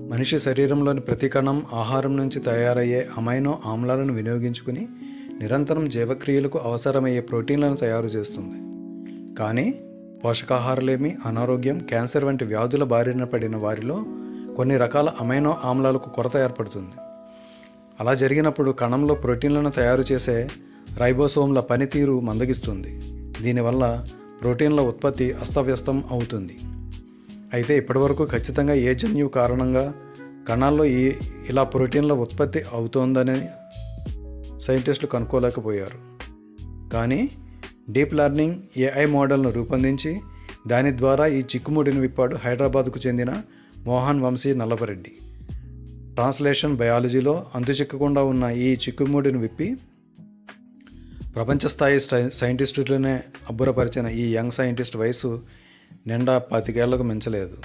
మనిషి శరీరంలోని ప్రతి కణం ఆహారం నుంచి తయారయ్యే అమైనో ఆమ్లాలను వినియోగించుకుని నిరంతరం జీవక్రియలకు అవసరమయ్యే ప్రోటీన్లను తయారు చేస్తుంది. కానీ పోషకాహారలేమి, అనారోగ్యం, క్యాన్సర్ వంటి వ్యాధుల బారిన పడిన వారిలో కొన్ని రకాల అమైనో ఆమ్లాలకు కొరత ఏర్పడుతుంది. అలా జరిగినప్పుడు కణంలో ప్రోటీన్లను తయారు చేసే రైబోసోమ్ల పనితీరు మందగిస్తుంది. దీనివల్ల ప్రోటీన్ల ఉత్పత్తి అస్తవ్యస్తం అవుతుంది. అయితే ఇప్పటివరకు ఖచ్చితంగా ఏ జన్యువు కారణంగా కణాల్లో ఇలా ప్రోటీన్ల ఉత్పత్తి అవుతోందని సైంటిస్టులు కనుక్కోలేకపోయారు. కానీ డీప్ లెర్నింగ్ AI మోడల్ను రూపొందించి దాని ద్వారా ఈ చిక్కుముడిని విప్పాడు హైదరాబాద్కు చెందిన మోహన్ వంశీ నల్లపరెడ్డి. ట్రాన్స్లేషన్ బయాలజీలో అంతుచిక్కకుండా ఉన్న ఈ చిక్కుముడిని విప్పి ప్రపంచ స్థాయి సైంటిస్టులనే అబ్బురపరిచిన ఈ యంగ్ సైంటిస్ట్ వయసు నిండా 25 ఏళ్లకు మించలేదు.